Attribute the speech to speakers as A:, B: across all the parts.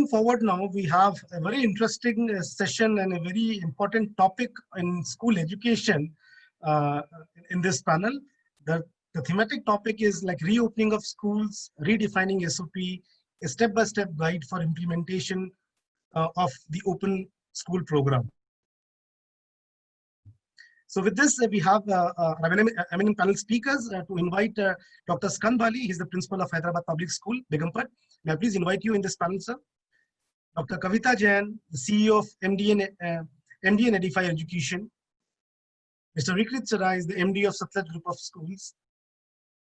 A: moving forward now, we have a very interesting session and a very important topic in school education in this panel. The thematic topic is like reopening of schools, redefining SOP, a step-by-step guide for implementation of the open school program. So with this, we have eminent panel speakers to invite Dr. Skand Bali. He's the principal of Hyderabad Public School, Begumpet. May I please invite you in this panel, sir? Dr. Kavita Jain, the CEO of MD and Edify Education. Mr. Vikrit Sarai is the MD of Satluj Group of Schools.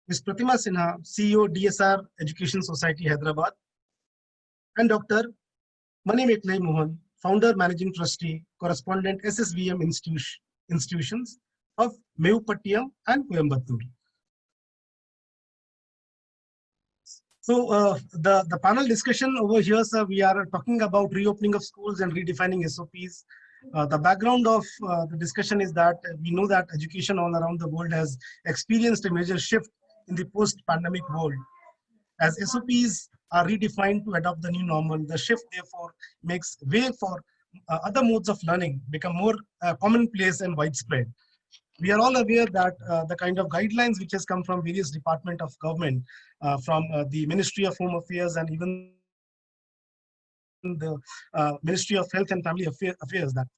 A: Ms. Pratima Sinha, CEO, DSR Education Society, Hyderabad. And Dr. Mani Meklai Mohan, founder, managing trustee, correspondent, SSVM institutions of Mevupattiam and Coimbatore. So the panel discussion over here, sir, we are talking about reopening of schools and redefining SOPs. The background of the discussion is that we know that education all around the world has experienced a major shift in the post-pandemic world. As SOPs are redefined to adopt the new normal, the shift therefore makes way for other modes of learning become more commonplace and widespread. We are all aware that the kind of guidelines which has come from various departments of government, from the Ministry of Home Affairs and even the Ministry of Health and Family Affairs, that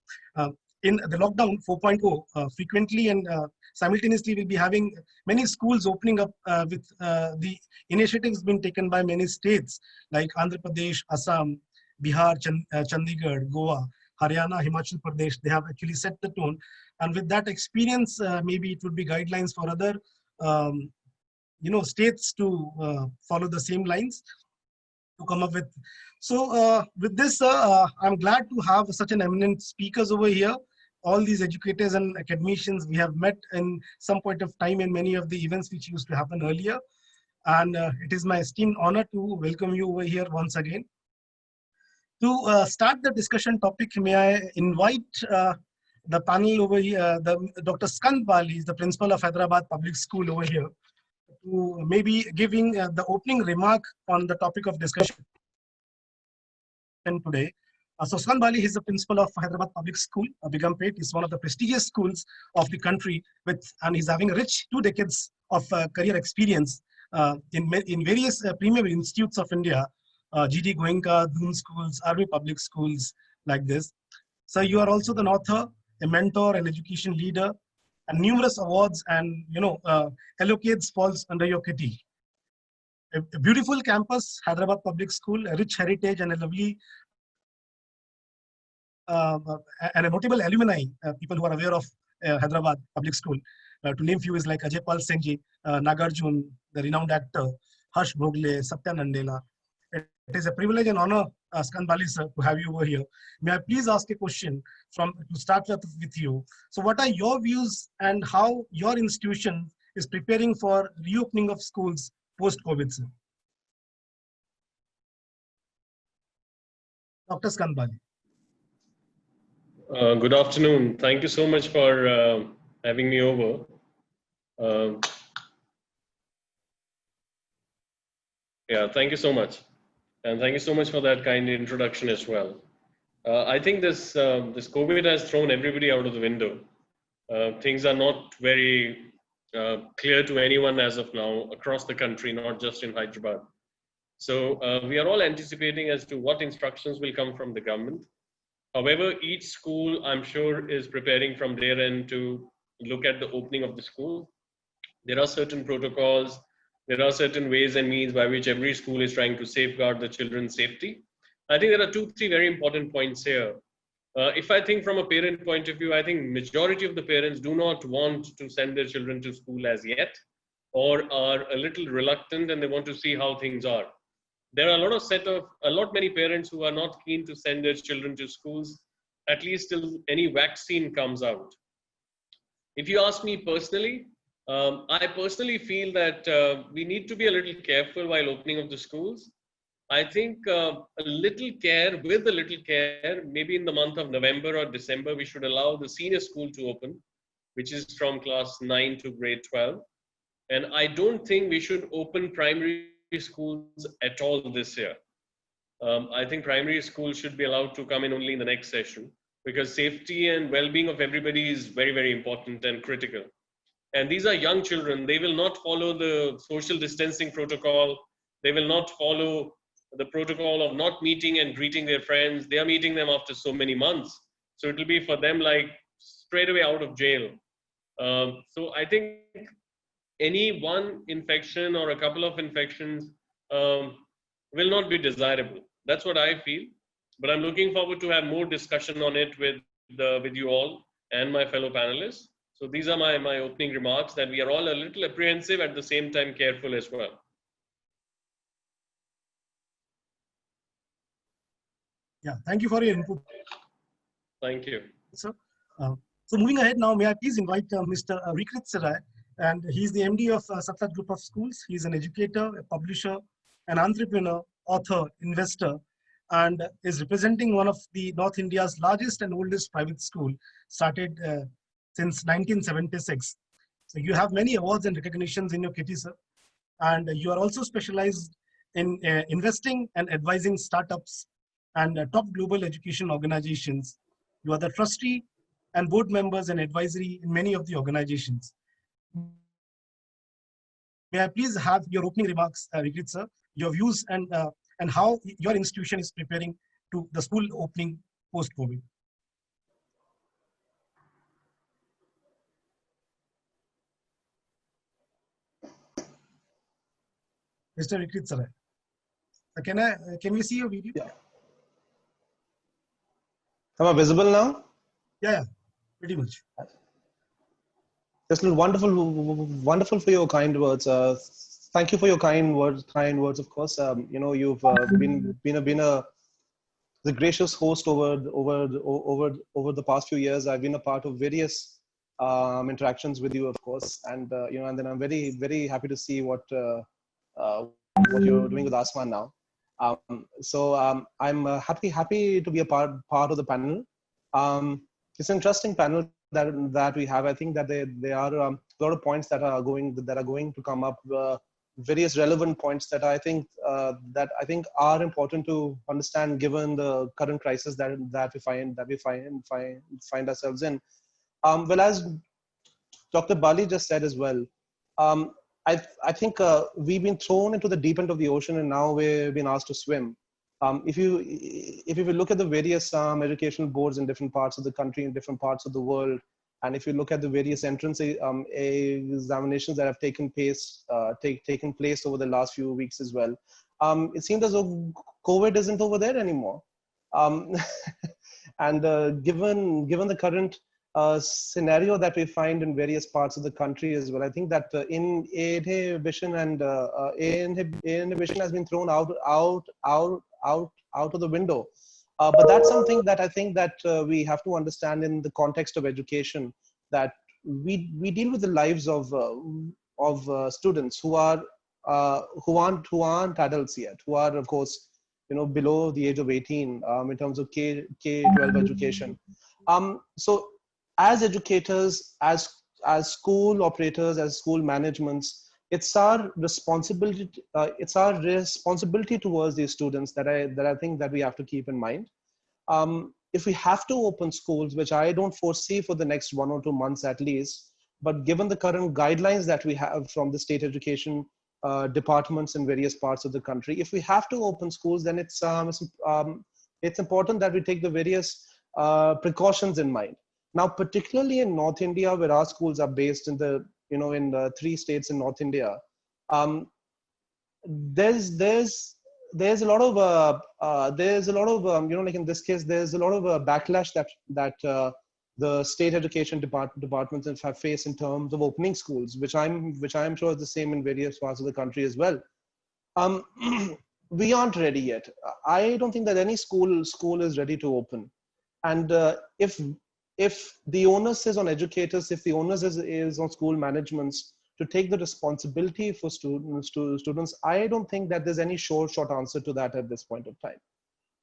A: in the lockdown 4.0, frequently and simultaneously we'll be having many schools opening up with the initiatives being taken by many states like Andhra Pradesh, Assam, Bihar, Chandigarh, Goa, Haryana, Himachal Pradesh. They have actually set the tone. And with that experience, maybe it would be guidelines for other states to follow the same lines to come up with. So with this, I'm glad to have such an eminent speakers over here. All these educators and academicians we have met in some point of time in many of the events which used to happen earlier. And it is my esteemed honor to welcome you over here once again. To start the discussion topic, may I invite the panel over here, Dr. Skand Bali, the principal of Hyderabad Public School over here, to maybe giving the opening remark on the topic of discussion today. So Skand Bali is the principal of Hyderabad Public School. Begumpet is one of the prestigious schools of the country, and he's having a rich 2 decades of career experience in various premier institutes of India, GD Goenka, Doon Schools, RV Public Schools, like this. So you are also an author, a mentor, an education leader, and numerous awards and allocates falls under your kitty. A beautiful campus, Hyderabad Public School, a rich heritage and a lovely and a notable alumni, people who are aware of Hyderabad Public School. To name few is like Ajay Pal Singh ji, Nagarjun, the renowned actor, Harsh Bhogle, Satya Nadella. It is a privilege and honor, Skand Bali sir, to have you over here. May I please ask a question to start with you. So what are your views and how your institution is preparing for reopening of schools post-COVID, sir? Dr. Skand Bali.
B: Good afternoon. Thank you so much for having me over. Yeah, thank you so much. And thank you so much for that kind introduction as well. I think this COVID has thrown everybody out of the window. Things are not very clear to anyone as of now across the country, not just in Hyderabad. So we are all anticipating as to what instructions will come from the government. However, each school, I'm sure, is preparing from their end to look at the opening of the school. There are certain protocols, there are certain ways and means by which every school is trying to safeguard the children's safety. I think there are 2-3 very important points here. If I think from a parent point of view, I think majority of the parents do not want to send their children to school as yet, or are a little reluctant and they want to see how things are. There are a lot many parents who are not keen to send their children to schools, at least till any vaccine comes out. If you ask me personally, I personally feel that we need to be a little careful while opening of the schools. I think a little care, maybe in the month of November or December, we should allow the senior school to open, which is from class 9 to grade 12. And I don't think we should open primary schools at all this year. I think primary school should be allowed to come in only in the next session, because safety and well-being of everybody is very, very important and critical. And these are young children. They will not follow the social distancing protocol. They will not follow the protocol of not meeting and greeting their friends. They are meeting them after so many months. So it will be for them like straight away out of jail. So I think any one infection or a couple of infections um, will not be desirable. That's what I feel. But I'm looking forward to have more discussion on it with you all and my fellow panelists. So these are my opening remarks, that we are all a little apprehensive, at the same time careful as well.
A: Yeah, thank you for your input,
B: Thank you.
A: sir. So moving ahead now, may I please invite Mr. Vikrit Sarai, and he's the MD of Satlat Group of Schools. He's an educator, a publisher, an entrepreneur, author, investor, and is representing one of the North India's largest and oldest private school, started since 1976. So you have many awards and recognitions in your kitty, sir. And you are also specialized in investing and advising startups and top global education organizations. You are the trustee and board members and advisory in many of the organizations. May I please have your opening remarks, Vikrit sir, your views and how your institution is preparing to the school opening post-COVID. Mr. Vikrit sir, can we see your video?
C: Yeah. Am I visible now?
A: Yeah, pretty much.
C: Just wonderful for your kind words. Thank you for your kind words. Of course, you know, you've been the gracious host over the past few years. I've been a part of various interactions with you, of course, and you know, and then I'm very happy to see what you're doing with Asman now. I'm happy to be a part of the panel. It's an interesting panel that we have. I think that there are a lot of points that are going to come up, various relevant points that I think are important to understand given the current crisis that we find ourselves in. Well, as Dr. Bali just said as well, I think we've been thrown into the deep end of the ocean, and now we've been asked to swim. If you look at the various educational boards in different parts of the country, in different parts of the world, and if you look at the various entrance examinations that have taken place over the last few weeks as well, it seems as though COVID isn't over there anymore. And given the current scenario that we find in various parts of the country as well, I think that inhibition has been thrown out of the window. But that's something that I think that we have to understand in the context of education, that we deal with the lives of students who aren't adults yet, who are, of course, you know, below the age of 18 in terms of K-12 education. So as educators, as school operators, as school managements, it's our responsibility. It's our responsibility towards these students that I think that we have to keep in mind. If we have to open schools, which I don't foresee for the next 1 or 2 months at least, but given the current guidelines that we have from the state education departments in various parts of the country, if we have to open schools, then it's important that we take the various precautions in mind. Now, particularly in North India, where our schools are based in the 3 states in North India, there's a lot of like in this case, there's a lot of backlash that the state education departments have faced in terms of opening schools, which I'm sure is the same in various parts of the country as well. We aren't ready yet. I don't think that any school is ready to open. And if the onus is on educators, if the onus is on school managements to take the responsibility for students, I don't think that there's any short answer to that at this point of time.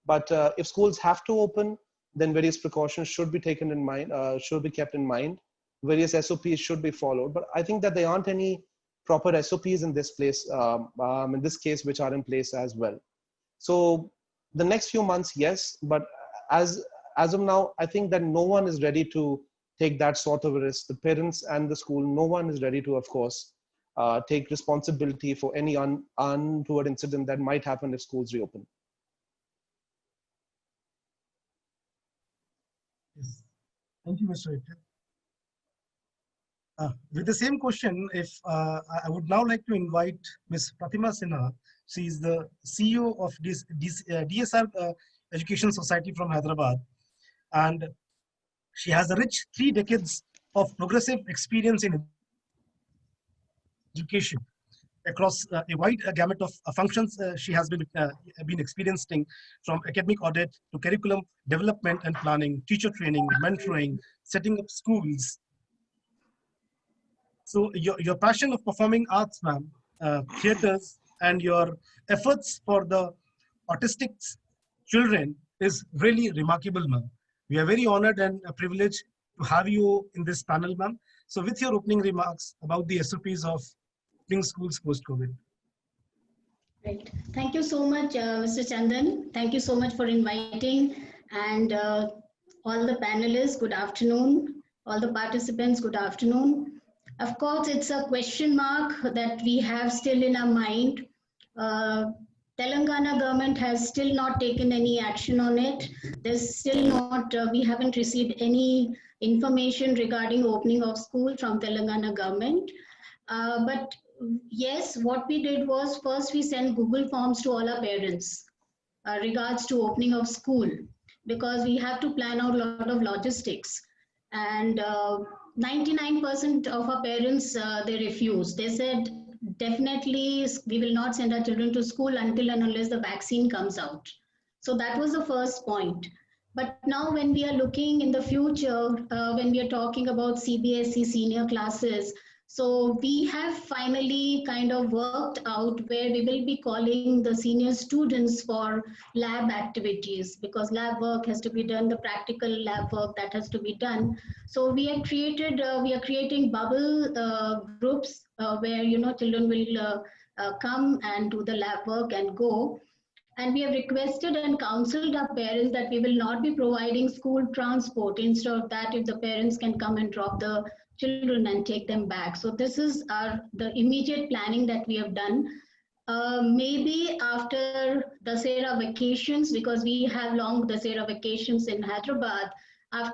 C: But if schools have to open, then various precautions should be taken in mind, should be kept in mind. Various SOPs should be followed. But I think that there aren't any proper SOPs in this case, which are in place as well. So The next few months, yes, but as of now, I think that no one is ready to take that sort of a risk. The parents and the school, no one is ready to, of course, take responsibility for any untoward incident that might happen if schools reopen.
A: Yes. Thank you, Mr. Ittira. With the same question, if I would now like to invite Ms. Pratima Sinha. She is the CEO of DSR Education Society from Hyderabad, and she has a rich 3 decades of progressive experience in education across a wide gamut of functions. She has been experiencing from academic audit to curriculum development and planning, teacher training, mentoring, setting up schools. So your passion of performing arts, ma'am, theaters, and your efforts for the autistic children is really remarkable, ma'am. We are very honored and privileged to have you in this panel, ma'am. So with your opening remarks about the SOPs of opening schools post-COVID.
D: Right. Thank you so much, Mr. Chandan. Thank you so much for inviting, and all the panelists, good afternoon. All the participants, good afternoon. Of course, it's a question mark that we have still in our mind. Telangana government has still not taken any action on it. There's still not, we haven't received any information regarding opening of school from Telangana government. But yes, what we did was first we sent Google Forms to all our parents regards to opening of school, because we have to plan out a lot of logistics. And 99% of our parents, they refused. They said, definitely we will not send our children to school until and unless the vaccine comes out. So that was the first point. But now when we are looking in the future, when we are talking about CBSE senior classes, so we have finally kind of worked out where we will be calling the senior students for lab activities, because lab work has to be done, the practical lab work that has to be done. So we have created, we are creating bubble groups where, you know, children will come and do the lab work and go. And we have requested and counseled our parents that we will not be providing school transport. Instead of that, if the parents can come and drop the children and take them back. So this is the immediate planning that we have done. Maybe after Dussehra vacations, because we have long Dussehra vacations in Hyderabad, after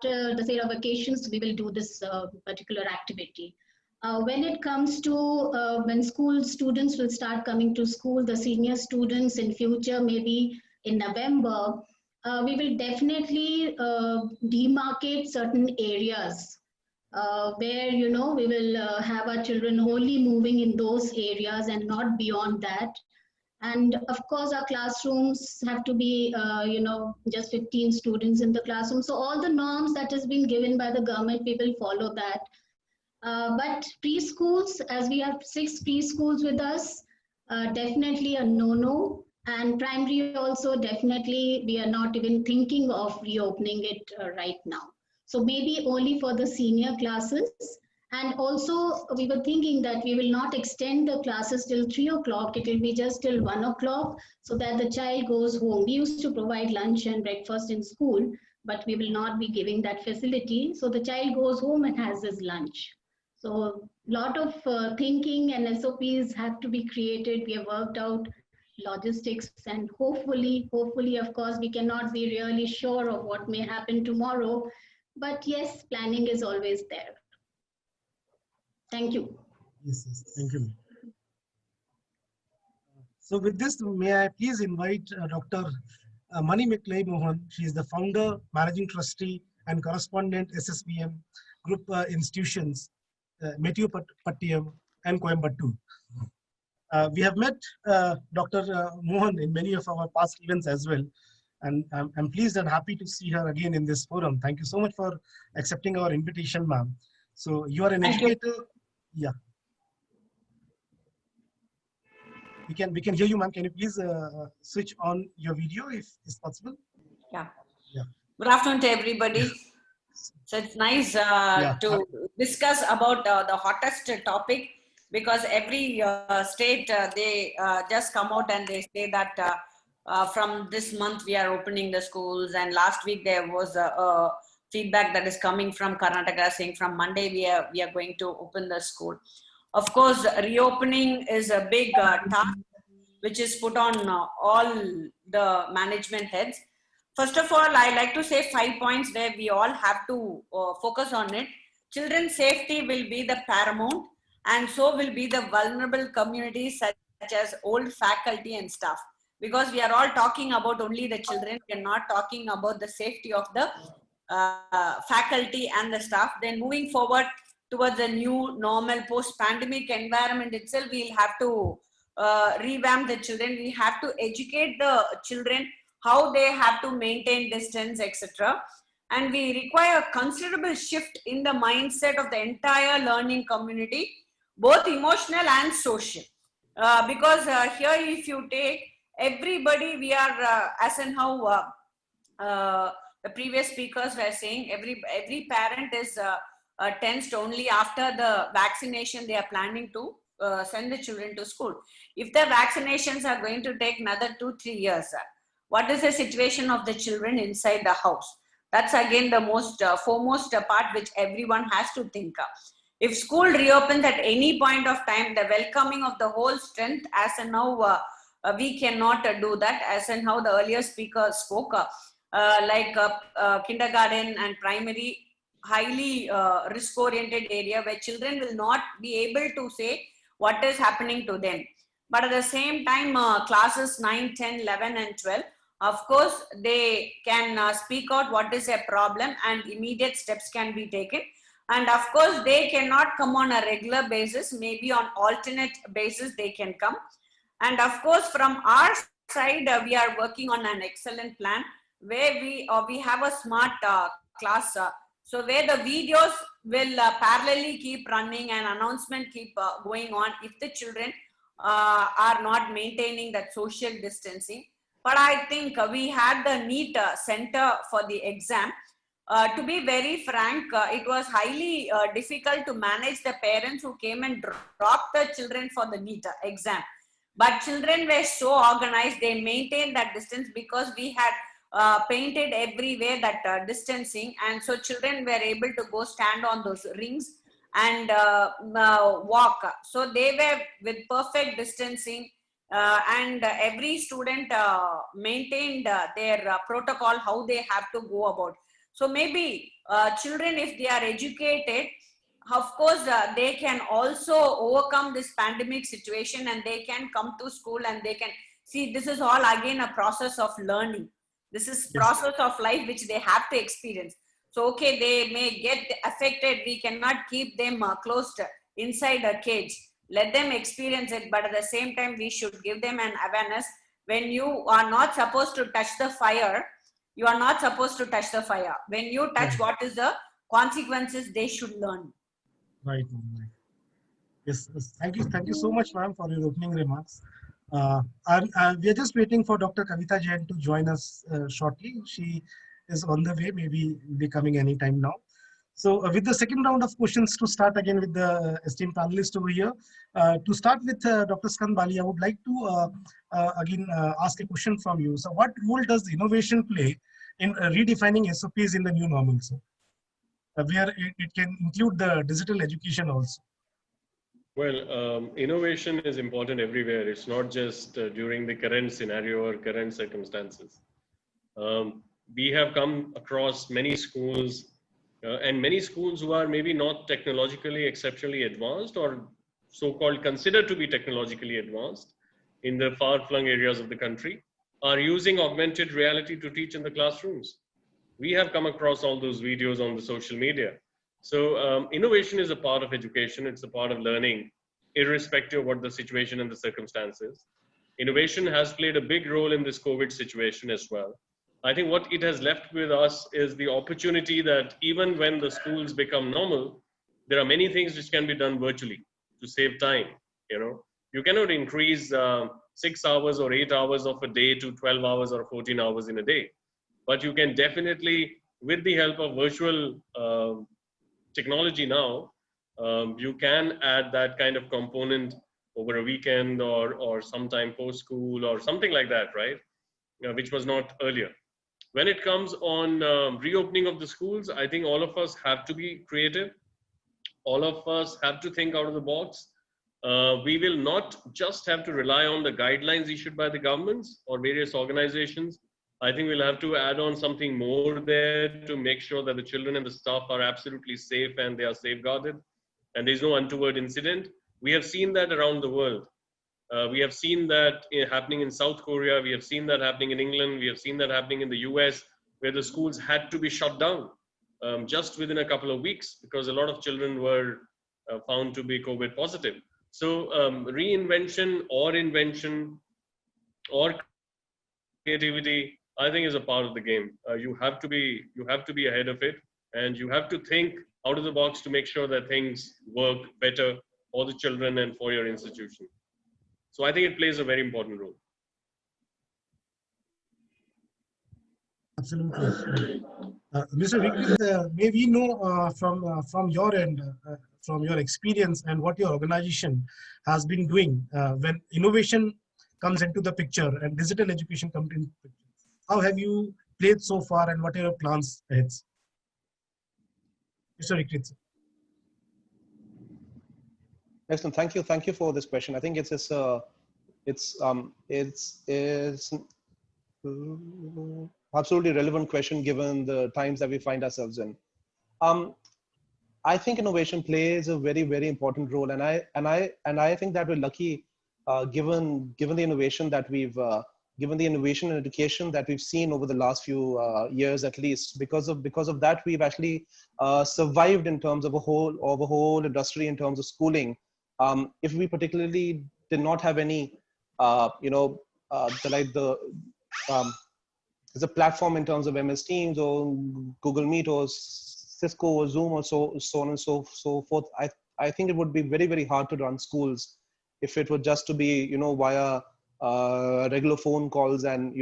D: Dussehra vacations, we will do this particular activity. When it comes to when school students will start coming to school, the senior students in future, maybe in November, we will definitely demarcate certain areas where, you know, we will have our children only moving in those areas and not beyond that. And of course, our classrooms have to be, you know, just 15 students in the classroom. So all the norms that has been given by the government, we will follow that. But preschools, as we have 6 preschools with us, definitely a no-no. And primary also, definitely, we are not even thinking of reopening it right now. So maybe only for the senior classes. And also, we were thinking that we will not extend the classes till 3 o'clock. It will be just till 1 o'clock so that the child goes home. We used to provide lunch and breakfast in school, but we will not be giving that facility. So the child goes home and has his lunch. So a lot of thinking and SOPs have to be created. We have worked out logistics, and hopefully, of course, we cannot be really sure of what may happen tomorrow. But yes, planning is always there. Thank you.
A: Yes, thank you. So with this, may I please invite Dr. Mani McLeay Mohan. She is the founder, managing trustee, and correspondent SSBM Group Institutions, Metupattayam and Coimbatore. We have met Dr. Mohan in many of our past events as well. And I'm pleased and happy to see her again in this forum. Thank you so much for accepting our invitation, ma'am. So you are an educator. Yeah. We can hear you, ma'am. Can you please switch on your video if it's possible?
E: Yeah.
A: Yeah.
E: Good afternoon to everybody. So it's nice to discuss about the hottest topic, because every state, they just come out and they say that from this month we are opening the schools, and last week there was a feedback that is coming from Karnataka saying from Monday we are going to open the school. Of course, reopening is a big task which is put on all the management heads. First of all, I like to say 5 points where we all have to focus on it. Children's safety will be the paramount, and so will be the vulnerable communities such as old faculty and staff. Because we are all talking about only the children, we are not talking about the safety of the faculty and the staff. Then moving forward towards a new normal post-pandemic environment itself, we'll have to revamp the children. We have to educate the children how they have to maintain distance, etc. And we require a considerable shift in the mindset of the entire learning community, both emotional and social. Because here, if you take everybody, we are as in how the previous speakers were saying, every parent is tensed only after the vaccination they are planning to send the children to school. If the vaccinations are going to take another 2-3 years, what is the situation of the children inside the house? That's again the most foremost part which everyone has to think of. If school reopens at any point of time, the welcoming of the whole strength, as and now we cannot do that, as and how the earlier speaker spoke, like kindergarten and primary, highly risk-oriented area where children will not be able to say what is happening to them. But at the same time, classes 9, 10, 11 and 12, of course, they can speak out what is a problem and immediate steps can be taken. And of course, they cannot come on a regular basis, maybe on alternate basis they can come. And of course, from our side, we are working on an excellent plan where we have a smart class. So where the videos will parallelly keep running and announcement keep going on if the children are not maintaining that social distancing. But I think we had the NEET center for the exam. To be very frank, it was highly difficult to manage the parents who came and dropped the children for the NEET exam. But children were so organized, they maintained that distance because we had painted everywhere that distancing, and so children were able to go stand on those rings and walk. So they were with perfect distancing. And every student maintained their protocol, how they have to go about. So maybe children, if they are educated, of course, they can also overcome this pandemic situation and they can come to school and they can see this is all again a process of learning. This is process of life which they have to experience. So, okay, they may get affected. We cannot keep them closed inside a cage. Let them experience it, but at the same time, we should give them an awareness. When you are not supposed to touch the fire, you are not supposed to touch the fire. When you touch, what is the consequences they should learn.
A: Right. Yes, thank you so much, ma'am, for your opening remarks. We are just waiting for Dr. Kavita Jain to join us shortly. She is on the way, maybe will be coming anytime now. So with the second round of questions to start again with the esteemed panelists over here. To start with Dr. Skand Bali, I would like to again ask a question from you. So what role does innovation play in redefining SOPs in the new normal, sir? Where it can include the digital education also.
B: Well, innovation is important everywhere. It's not just during the current scenario or current circumstances. We have come across many schools and many schools who are maybe not technologically exceptionally advanced or so-called considered to be technologically advanced in the far-flung areas of the country are using augmented reality to teach in the classrooms. We have come across all those videos on the social media. So innovation is a part of education. It's a part of learning, irrespective of what the situation and the circumstances. Innovation has played a big role in this COVID situation as well. I think what it has left with us is the opportunity that even when the schools become normal, there are many things which can be done virtually to save time. You know, you cannot increase 6 hours or 8 hours of a day to 12 hours or 14 hours in a day. But you can definitely, with the help of virtual technology now, you can add that kind of component over a weekend or sometime post school or something like that, right? which was not earlier. When it comes on reopening of the schools, I think all of us have to be creative. All of us have to think out of the box. We will not just have to rely on the guidelines issued by the governments or various organizations. I think we'll have to add on something more there to make sure that the children and the staff are absolutely safe and they are safeguarded and there's no untoward incident. We have seen that around the world. We have seen that happening in South Korea. We have seen that happening in England. We have seen that happening in the US, where the schools had to be shut down just within a couple of weeks because a lot of children were found to be COVID positive. So reinvention or invention or creativity, I think, is a part of the game. You have to be ahead of it, and you have to think out of the box to make sure that things work better for the children and for your institution. So I think it plays a very important role.
A: Absolutely. Mr. Vikrit, may we know from your end, from your experience and what your organization has been doing when innovation comes into the picture and digital education comes into the picture. How have you played so far and what are your plans ahead? Mr. Vikrit.
C: Excellent. Thank you for this question. I think it's absolutely relevant question given the times that we find ourselves in. I think innovation plays a very, very important role, and I think that we're lucky, given the innovation that given the innovation and education that we've seen over the last few years, at least because of that, we've actually survived in terms of a whole industry in terms of schooling. If we particularly did not have any, there's a platform in terms of MS Teams or Google Meet or Cisco or Zoom or so on and so forth. I think it would be very, very hard to run schools if it were just to be, via regular phone calls and,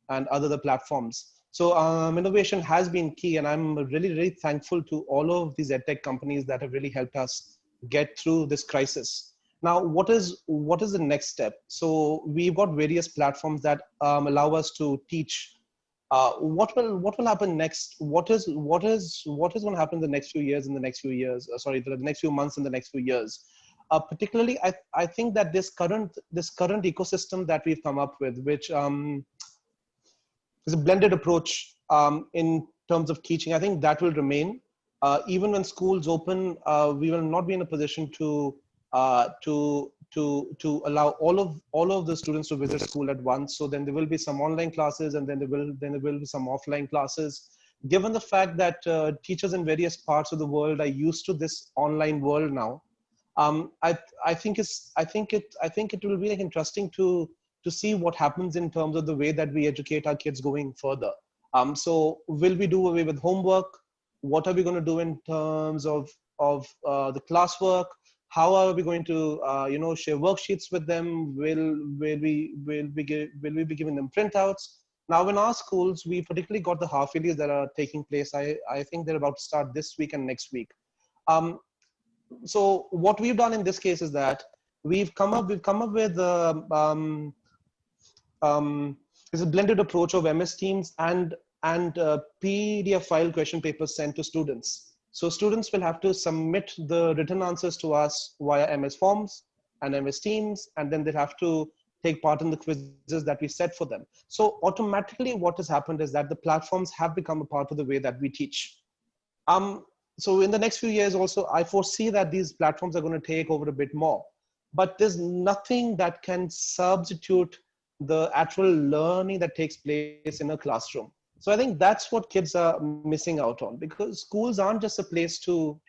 C: and other platforms. So innovation has been key, and I'm really, really thankful to all of these edtech companies that have really helped us get through this crisis. Now, what is the next step? So we've got various platforms that allow us to teach. What will happen next? What is going to happen in the next few years? The next few months and the next few years. Particularly, I think that this current ecosystem that we've come up with, which is a blended approach in terms of teaching, I think that will remain. Even when schools open, we will not be in a position to allow all of the students to visit school at once. So then there will be some online classes, and then there will be some offline classes. Given the fact that teachers in various parts of the world are used to this online world now, I think it will be interesting to see what happens in terms of the way that we educate our kids going further. So will we do away with homework? What are we going to do in terms of the classwork? How are we going to share worksheets with them? Will we be giving them printouts? Now in our schools, we particularly got the half yearlies that are taking place. I think they're about to start this week and next week. So what we've done in this case is that we've come up with it's a blended approach of MS Teams and PDF file question papers sent to students. So students will have to submit the written answers to us via MS Forms and MS Teams, and then they'll have to take part in the quizzes that we set for them. So automatically what has happened is that the platforms have become a part of the way that we teach. So in the next few years also, I foresee that these platforms are going to take over a bit more, but there's nothing that can substitute the actual learning that takes place in a classroom. So I think that's what kids are missing out on, because schools aren't just a place to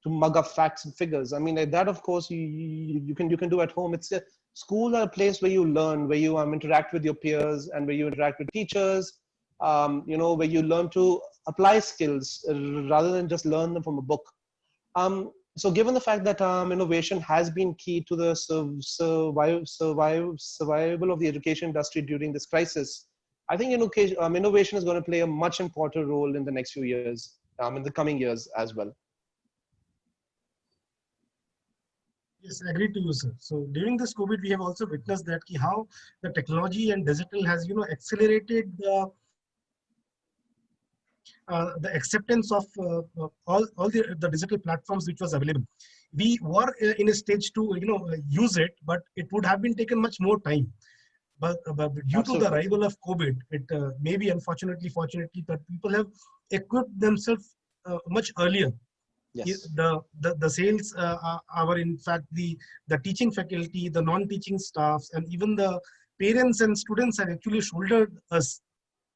C: mug up facts and figures. I mean, like that, of course, you can do at home. It's schools are a place where you learn, where you interact with your peers, and where you interact with teachers. Where you learn to apply skills rather than just learn them from a book. So given the fact that innovation has been key to the survival of the education industry during this crisis, I think innovation is going to play a much important role in the next few years, in the coming years as well.
A: Yes, I agree to you, sir. So during this COVID, we have also witnessed that how the technology and digital has, accelerated the acceptance of all the digital platforms which was available. We were in a stage to, use it, but it would have been taken much more time. But due to the
C: Absolutely.
A: arrival of COVID, it maybe unfortunately, fortunately, that people have equipped themselves much earlier.
C: Yes.
A: The sales are in fact the teaching faculty, the non-teaching staffs, and even the parents and students have actually shouldered us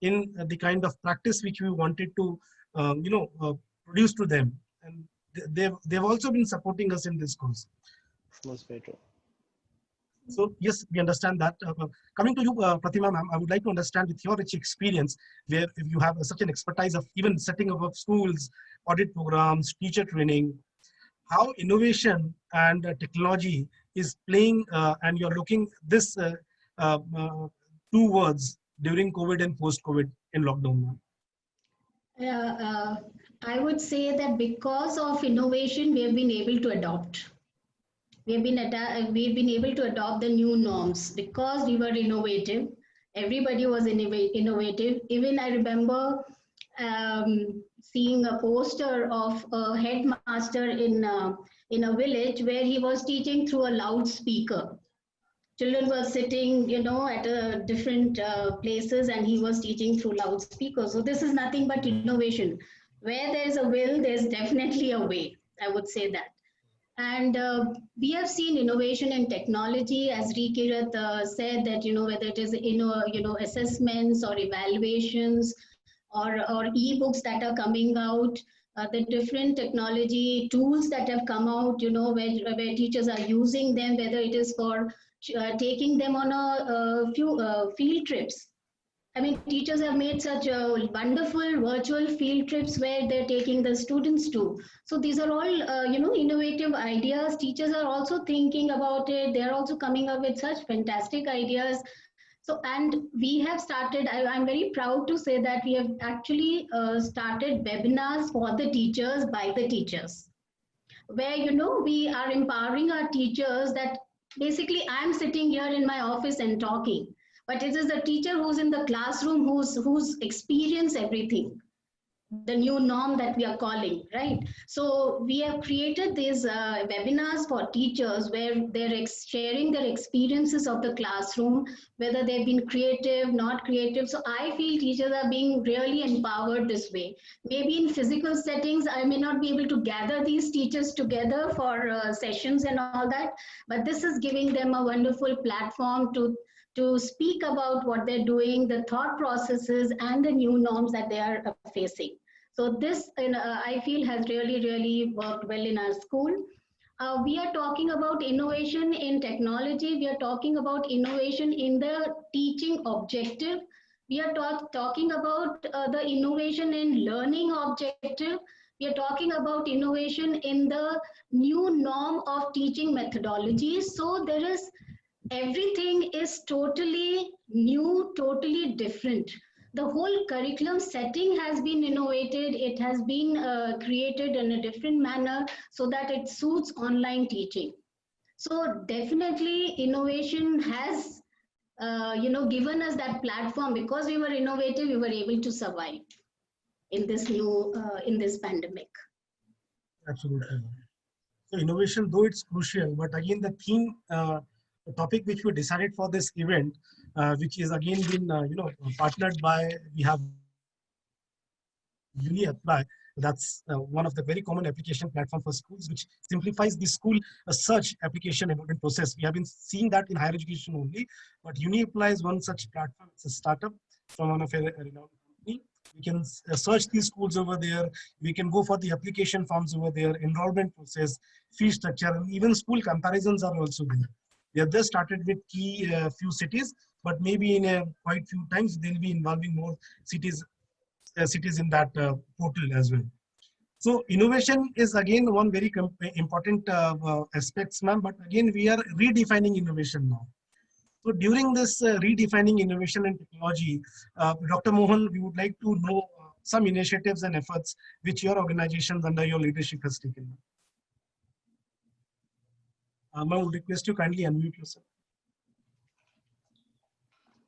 A: in the kind of practice which we wanted to produce to them, and they've also been supporting us in this course.
C: That's very true.
A: So yes, we understand that. Coming to you, Pratima ma'am, I would like to understand with your rich experience, where you have such an expertise of even setting up of schools, audit programs, teacher training, how innovation and technology is playing, and you're looking this two words during COVID and post-COVID in lockdown, ma'am.
D: I would say that because of innovation, we have been able to adopt. We've been able to adopt the new norms because we were innovative. Everybody was innovative. Even I remember seeing a poster of a headmaster in a village where he was teaching through a loudspeaker. Children were sitting, at different places, and he was teaching through loudspeakers. So this is nothing but innovation. Where there is a will, there's definitely a way. I would say that. And we have seen innovation in technology, as Rikirat said, that whether it is assessments or evaluations or e-books that are coming out, the different technology tools that have come out, where teachers are using them, whether it is for taking them on a few field trips. I mean, teachers have made such wonderful virtual field trips where they're taking the students to. So these are all, innovative ideas. Teachers are also thinking about it. They're also coming up with such fantastic ideas. So, and we have started, I'm very proud to say that we have actually started webinars for the teachers by the teachers, where, we are empowering our teachers that basically I'm sitting here in my office and talking, but it is the teacher who's in the classroom who's experienced everything, the new norm that we are calling, right? So we have created these webinars for teachers where they're sharing their experiences of the classroom, whether they've been creative, not creative. So I feel teachers are being really empowered this way. Maybe in physical settings, I may not be able to gather these teachers together for sessions and all that, but this is giving them a wonderful platform to speak about what they're doing, the thought processes, and the new norms that they are facing. So this, I feel, has really, really worked well in our school. We are talking about innovation in technology. We are talking about innovation in the teaching objective. We are talking about the innovation in learning objective. We are talking about innovation in the new norm of teaching methodologies. So there is, everything is totally new, totally different. The whole curriculum setting has been innovated. It has been created in a different manner so that it suits online teaching. So definitely innovation has, given us that platform. Because we were innovative, we were able to survive in this in this pandemic.
A: Absolutely. So innovation, though it's crucial, but again the theme, the topic which we decided for this event, which is again been partnered by, we have UniApply. That's one of the very common application platform for schools, which simplifies the school search application enrollment process. We have been seeing that in higher education only, but UniApply is one such platform. It's a startup from one of a renowned company. We can search these schools over there. We can go for the application forms over there, enrollment process, fee structure, and even school comparisons are also there. We have just started with key few cities, but maybe in a quite few times they'll be involving more cities in that portal as well. So innovation is again one very important aspects, ma'am. But again, we are redefining innovation now. So during this redefining innovation and technology, Dr. Mohan, we would like to know some initiatives and efforts which your organizations under your leadership has taken. I would request you kindly unmute yourself.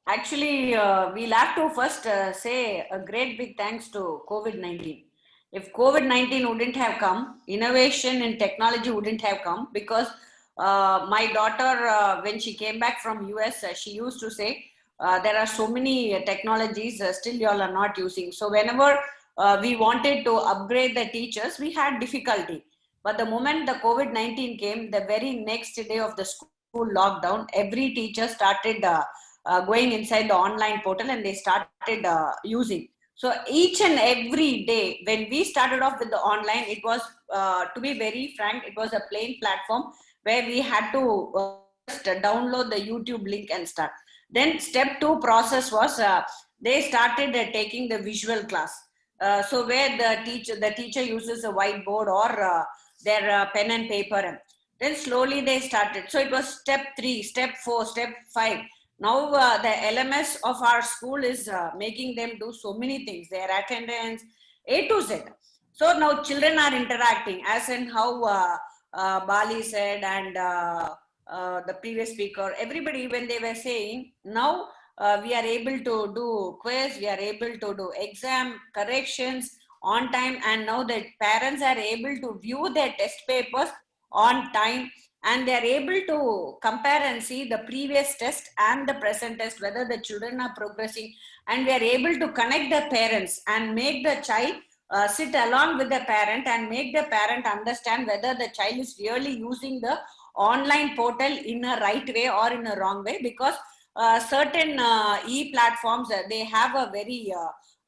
E: Actually, we'll have to first say a great big thanks to COVID-19. If COVID-19 wouldn't have come, innovation in technology wouldn't have come, because my daughter, when she came back from US, she used to say, there are so many technologies still y'all are not using. So whenever we wanted to upgrade the teachers, we had difficulty. But the moment the COVID-19 came, the very next day of the school lockdown, every teacher started going inside the online portal and they started using. So each and every day, when we started off with the online, it was, to be very frank, it was a plain platform where we had to just download the YouTube link and start. Then step 2 process was they started taking the visual class. So where the teacher uses a whiteboard or their pen and paper. Then slowly they started. So it was step 3, step 4, step 5. Now the LMS of our school is making them do so many things. Their attendance, A to Z. So now children are interacting, as in how Bali said and the previous speaker, everybody, when they were saying, now we are able to do quiz, we are able to do exam corrections on time, and now the parents are able to view their test papers on time, and they are able to compare and see the previous test and the present test, whether the children are progressing, and we are able to connect the parents and make the child sit along with the parent and make the parent understand whether the child is really using the online portal in a right way or in a wrong way, because certain e-platforms, they have a very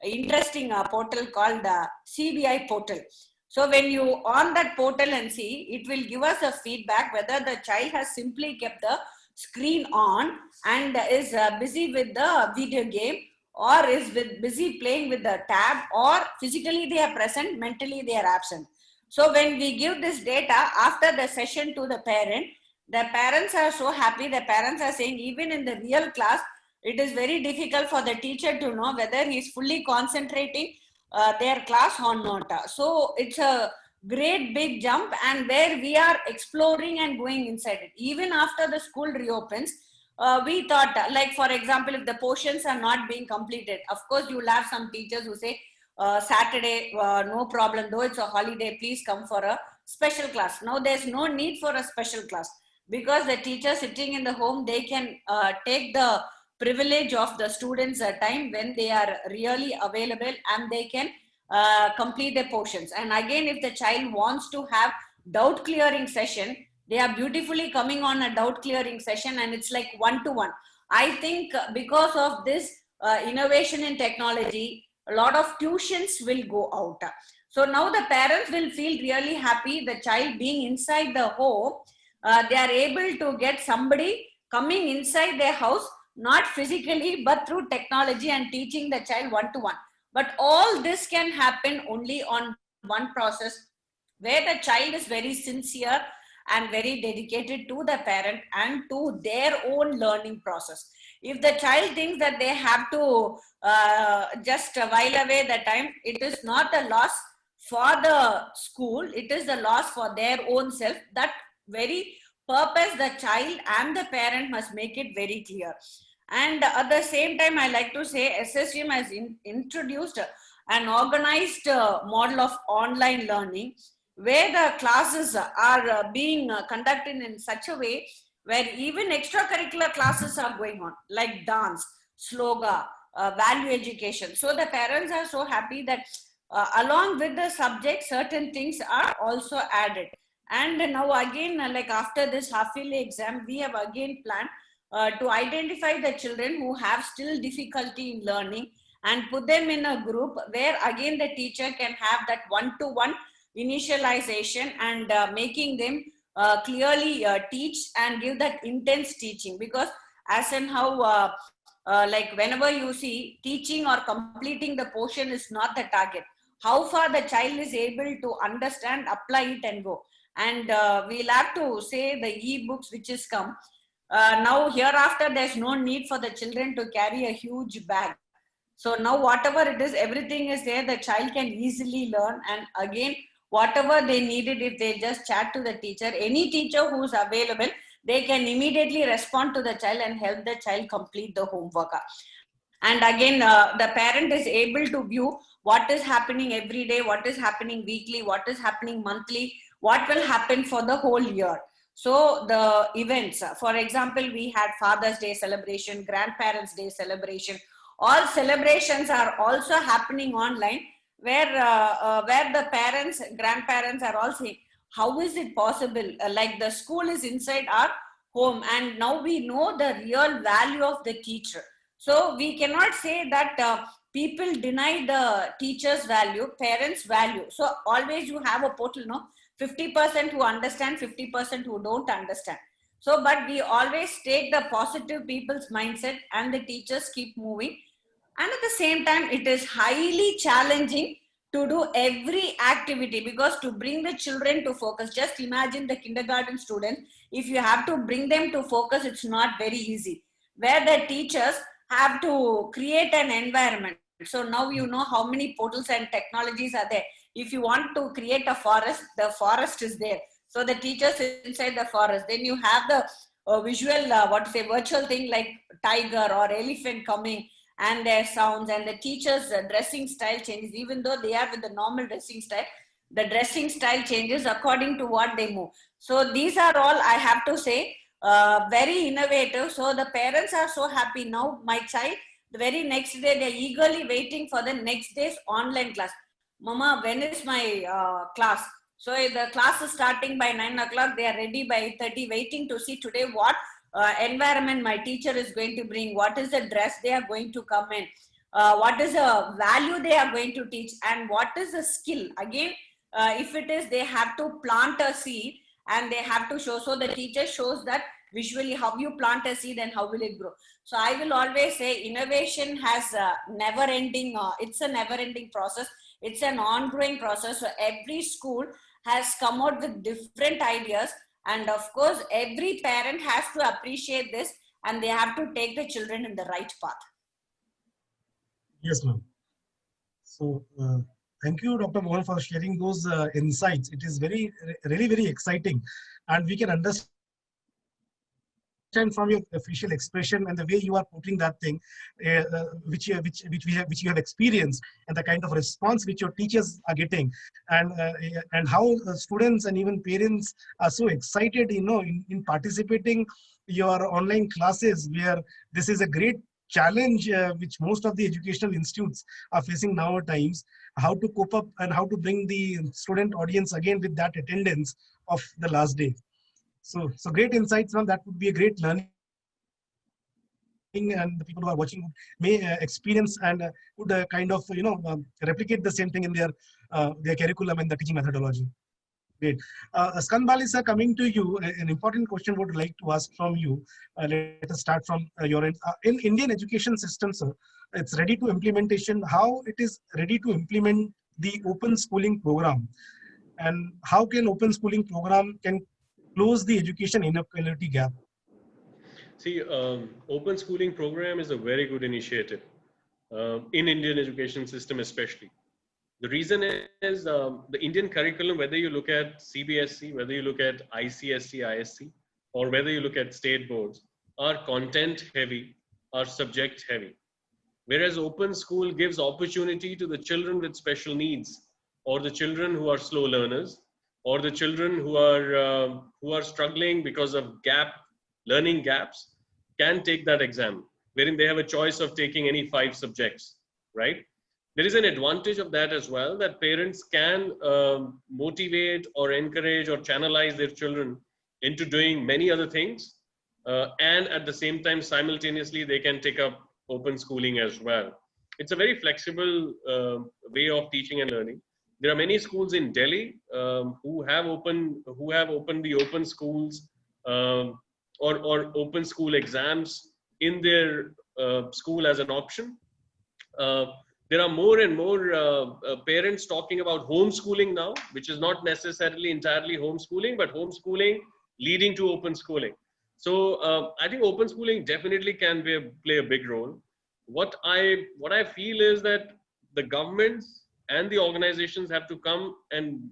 E: interesting portal called CBI portal. So when you on that portal and see, it will give us a feedback whether the child has simply kept the screen on and is busy with the video game, or is busy playing with the tab, or physically they are present, mentally they are absent. So when we give this data after the session to the parents are so happy. The parents are saying even in the real class, it is very difficult for the teacher to know whether he is fully concentrating their class or not. So it's a great big jump, and where we are exploring and going inside it. Even after the school reopens, we thought, like for example, if the portions are not being completed, of course you will have some teachers who say, Saturday, no problem, though it's a holiday, please come for a special class. Now there's no need for a special class, because the teacher sitting in the home, they can take the privilege of the students' time when they are really available, and they can complete their portions. And again, if the child wants to have doubt clearing session, they are beautifully coming on a doubt clearing session, and it's like 1-to-1. I think because of this innovation in technology, a lot of tuitions will go out. So now the parents will feel really happy, the child being inside the home, they are able to get somebody coming inside their house, not physically, but through technology, and teaching the child 1-to-1. But all this can happen only on one process, where the child is very sincere and very dedicated to the parent and to their own learning process. If the child thinks that they have to just while away the time, it is not a loss for the school, it is a loss for their own self. That very purpose the child and the parent must make it very clear. And at the same time, I like to say SSVM has introduced an organized model of online learning, where the classes are being conducted in such a way where even extracurricular classes are going on, like dance, sloga, value education. So the parents are so happy that along with the subject, certain things are also added. And now again, like after this half-yearly exam, we have again planned to identify the children who have still difficulty in learning and put them in a group where again the teacher can have that 1-to-1 initialization and making them clearly teach and give that intense teaching. Because as in how like whenever you see teaching or completing the portion is not the target, how far the child is able to understand, apply it and go. And we'll have to say the e-books which is come. Now hereafter there's no need for the children to carry a huge bag. So now whatever it is, everything is there, the child can easily learn. And again, whatever they needed, if they just chat to the teacher, any teacher who's available, they can immediately respond to the child and help the child complete the homework. And again, the parent is able to view what is happening every day, what is happening weekly, what is happening monthly, what will happen for the whole year. So the events, for example, we had Father's Day celebration, Grandparents' Day celebration. All celebrations are also happening online, where the parents, grandparents are all saying, how is it possible? Like the school is inside our home, and now we know the real value of the teacher. So we cannot say that people deny the teacher's value, parents' value. So always you have a portal, no? 50% who understand, 50% who don't understand. So, but we always take the positive people's mindset, and the teachers keep moving. And at the same time, it is highly challenging to do every activity, because to bring the children to focus, just imagine the kindergarten students, if you have to bring them to focus, it's not very easy, where the teachers have to create an environment. So now you know how many portals and technologies are there. If you want to create a forest, the forest is there. So the teachers inside the forest. Then you have the visual, virtual thing like tiger or elephant coming, and their sounds, and the teachers' dressing style changes. Even though they are with the normal dressing style, the dressing style changes according to what they move. So these are all, I have to say, very innovative. So the parents are so happy now. My child, the very next day, they're eagerly waiting for the next day's online class. Mama, when is my class? So the class is starting by 9 o'clock. They are ready by 8:30, waiting to see today what environment my teacher is going to bring, what is the dress they are going to come in, what is the value they are going to teach, and what is the skill. Again, if it is, they have to plant a seed and they have to show. So the teacher shows that visually how you plant a seed and how will it grow. So I will always say innovation has a never ending, it's a never ending process. It's an ongoing process. So every school has come out with different ideas. And of course, every parent has to appreciate this, and they have to take the children in the right path.
A: Yes, ma'am. So thank you, Dr. Mohan, for sharing those insights. It is really very exciting, and we can understand from your official expression and the way you are putting that thing, which you have experienced, and the kind of response which your teachers are getting, and how students and even parents are so excited, in participating your online classes, where this is a great challenge which most of the educational institutes are facing nowadays, how to cope up and how to bring the student audience again with that attendance of the last day. So great insights from that would be a great learning, and the people who are watching may experience and would kind of replicate the same thing in their curriculum and the teaching methodology. Great. Skandbali sir, coming to you, an important question would like to ask from you. Let us start from your end. In Indian education system, sir, it's ready to implementation. How it is ready to implement the open schooling program, and how can open schooling program can close the education inequality gap?
B: See, open schooling program is a very good initiative in Indian education system, especially. The reason is the Indian curriculum, whether you look at CBSE, whether you look at ICSE, ISC, or whether you look at state boards, are content heavy, are subject heavy. Whereas open school gives opportunity to the children with special needs, or the children who are slow learners, or the children who are struggling because of learning gaps, can take that exam, wherein they have a choice of taking any 5 subjects, right? There is an advantage of that as well, that parents can motivate or encourage or channelize their children into doing many other things, and at the same time, simultaneously, they can take up open schooling as well. It's a very flexible way of teaching and learning. There are many schools in Delhi who have opened the open schools or open school exams in their school as an option. There are more and more parents talking about homeschooling now, which is not necessarily entirely homeschooling, but homeschooling leading to open schooling. So I think open schooling definitely can play a big role. What I feel is that the governments and the organizations have to come and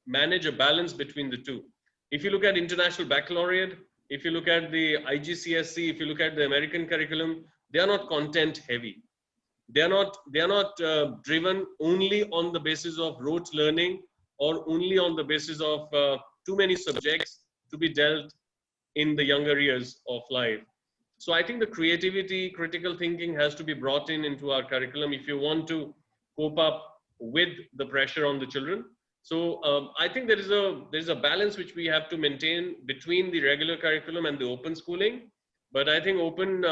B: manage a balance between the two. If you look at international baccalaureate, if you look at the IGCSE, if you look at the American curriculum, they are not content heavy. They are not driven only on the basis of rote learning or only on the basis of too many subjects to be dealt in the younger years of life. So I think the creativity, critical thinking has to be brought in into our curriculum if you want to cope up with the pressure on the children. So I think there is a balance which we have to maintain between the regular curriculum and the open schooling. But I think open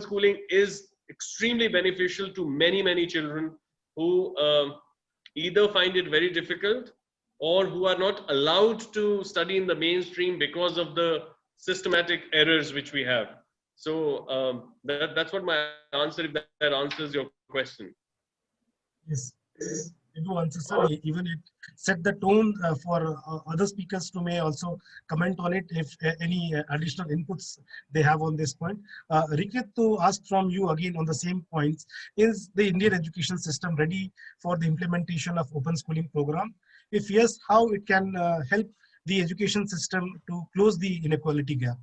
B: schooling is extremely beneficial to many children who either find it very difficult or who are not allowed to study in the mainstream because of the systematic errors which we have. So that's what my answer, if that answers your question.
A: Yes, it do answer, sir. Even it set the tone for other speakers to may also comment on it if any additional inputs they have on this point. Rikrit, to ask from you again on the same points, is the Indian education system ready for the implementation of open schooling program? If yes, how it can help the education system to close the inequality gap?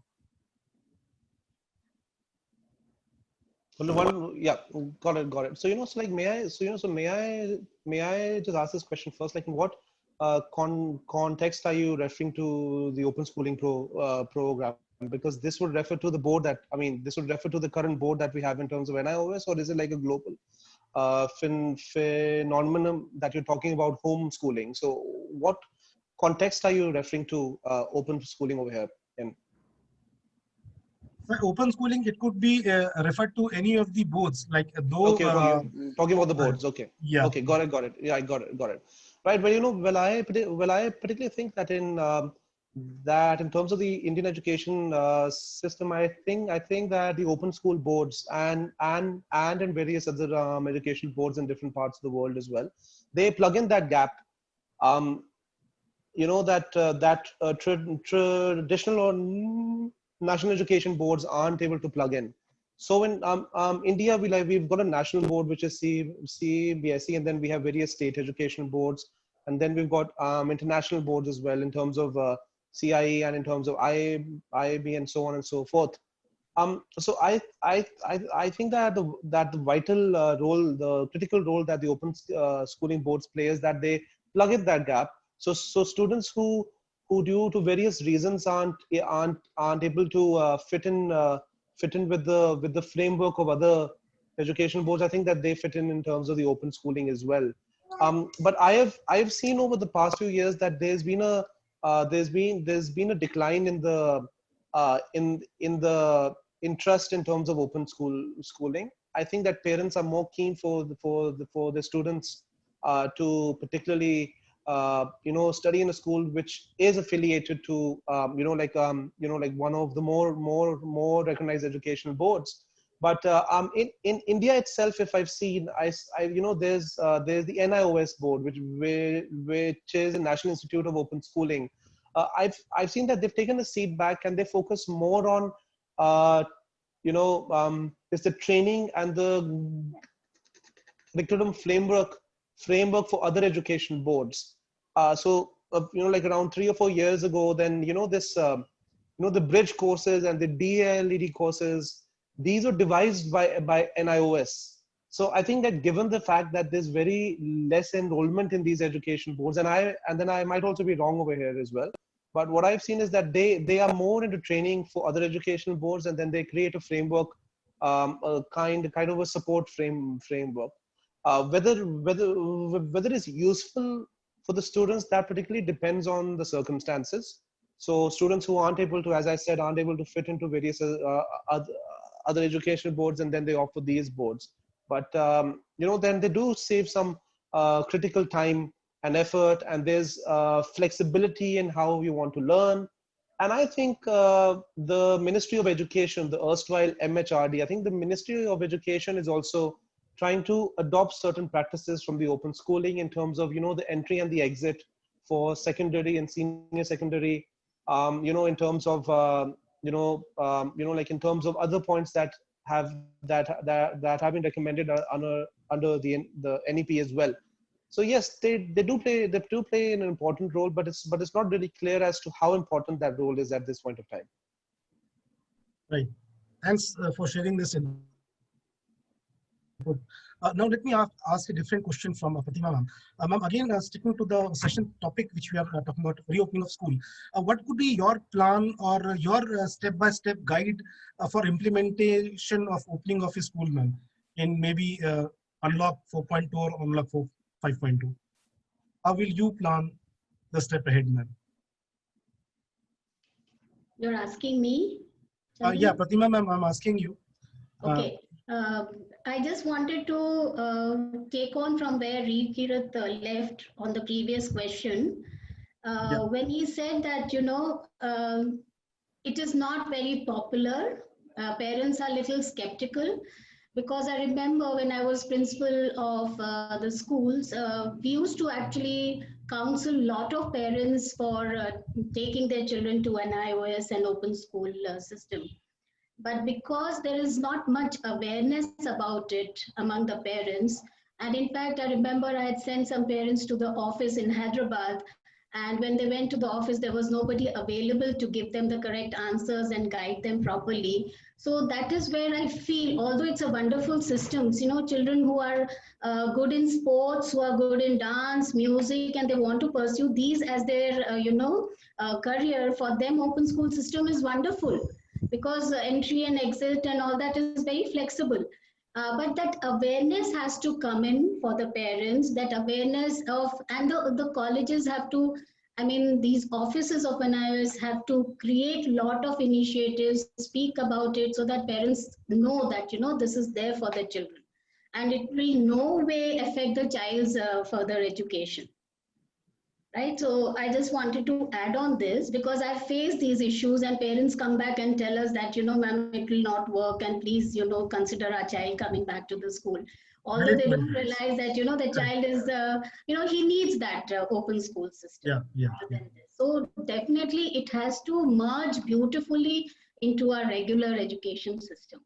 C: Yeah, got it. So, so like, may I just ask this question first? Like, in what context are you referring to the open schooling program? Because this would refer to the board this would refer to the current board that we have in terms of NIOS, or is it like a global phenomenon that you're talking about homeschooling? So, what context are you referring to open schooling over here in?
A: For open schooling, it could be referred to any of the boards, like though.
C: Okay, talking about the boards. Okay.
A: Yeah.
C: Okay, got it. Yeah, I got it. Right, but I particularly think that in terms of the Indian education system, I think that the open school boards and in various other education boards in different parts of the world as well, they plug in that gap. Traditional or national education boards aren't able to plug in. So in India, we've got a national board, which is CBSE, and then we have various state education boards, and then we've got international boards as well in terms of CIE and in terms of IAB and so on and so forth. So I think that the vital role, the critical role that the open schooling boards play is that they plug in that gap. So students who due to various reasons aren't able to fit in with the framework of other education boards, I think that they fit in terms of the open schooling as well. But I have seen over the past few years that there's been a decline in the interest in terms of open schooling. I think that parents are more keen for the students to particularly study in a school which is affiliated to like one of the more recognized educational boards. But in India itself, if I've seen, there's the NIOS board, which is the National Institute of Open Schooling. I've seen that they've taken a seat back and they focus more on is the training and the curriculum framework for other education boards. Like around 3 or 4 years ago, then the bridge courses and the DLED courses, these are devised by NIOS. So I think that given the fact that there's very less enrollment in these education boards, and then I might also be wrong over here as well, but what I've seen is that they are more into training for other educational boards, and then they create a framework, a kind of a support framework. Whether it's useful for the students, that particularly depends on the circumstances. So students who aren't able to, as I said, aren't able to fit into various other educational boards, and then they opt for these boards. But then they do save some critical time and effort, and there's flexibility in how you want to learn. And I think the Ministry of Education, the erstwhile MHRD, I think the Ministry of Education is also trying to adopt certain practices from the open schooling in terms of the entry and the exit for secondary and senior secondary, in terms of like in terms of other points that have been recommended under the NEP as well. So yes, they do play an important role, but it's not really clear as to how important that role is at this point of time.
A: Right. Thanks for sharing this input. Now let me ask a different question from Pratima ma'am. Ma'am, again sticking to the session topic which we are talking about, reopening of school. What could be your plan or your step-by-step guide for implementation of opening of a school, ma'am, in maybe Unlock 4.0 or Unlock 5.2? How will you plan the step ahead, ma'am?
D: You're asking me?
A: Yeah, Pratima ma'am, I'm asking you.
D: Okay. I just wanted to take on from where Kirat left on the previous question. When he said that, it is not very popular, parents are a little skeptical, because I remember when I was principal of the schools, we used to actually counsel a lot of parents for taking their children to an iOS and open school system. But because there is not much awareness about it among the parents, and in fact, I remember I had sent some parents to the office in Hyderabad, and when they went to the office, there was nobody available to give them the correct answers and guide them properly. So that is where I feel, although it's a wonderful system, children who are good in sports, who are good in dance, music, and they want to pursue these as their, career, for them, open school system is wonderful, because entry and exit and all that is very flexible. But that awareness has to come in for the parents, that awareness of, and the colleges have to, these offices of NIOS have to create a lot of initiatives, speak about it, so that parents know that, this is there for their children. And it will no way affect the child's further education. Right, so I just wanted to add on this, because I face these issues and parents come back and tell us that, ma'am, it will not work, and please, consider our child coming back to the school. Although they don't realize that, the child is, he needs that open school system.
A: Yeah.
D: So definitely it has to merge beautifully into our regular education system.